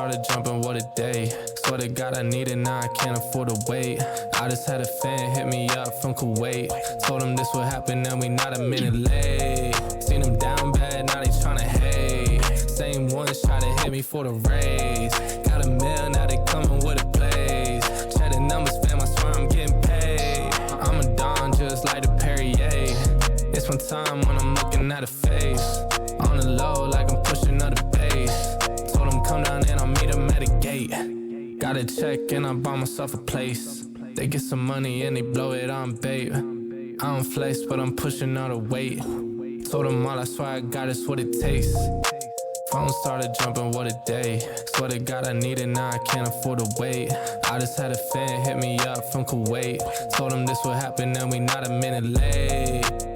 started jumping, what a day. Swear to God I need it, now I can't afford to wait. I just had a fan hit me up from Kuwait. Told him this would happen and we not a minute late. Seen them down bad, now they tryna hate. Same ones try to hit me for the raise. Got a meal, now they coming with a blaze. Check the numbers, fam, I swear I'm getting paid. I'm a Don just like the Perrier. It's one time when I'm looking at a face. On the low like I'm pushing up the bass. Told him come down and I'll meet him at a gate. Got a check and I bought myself a place. They get some money and they blow it on bait. I don't flex but I'm pushing all the weight. Told them all I swear I got it's what it takes. Phone started jumping, what a day. Swear to God I need it, now I can't afford to wait. I just had a fan hit me up from Kuwait. Told him this would happen and we not a minute late.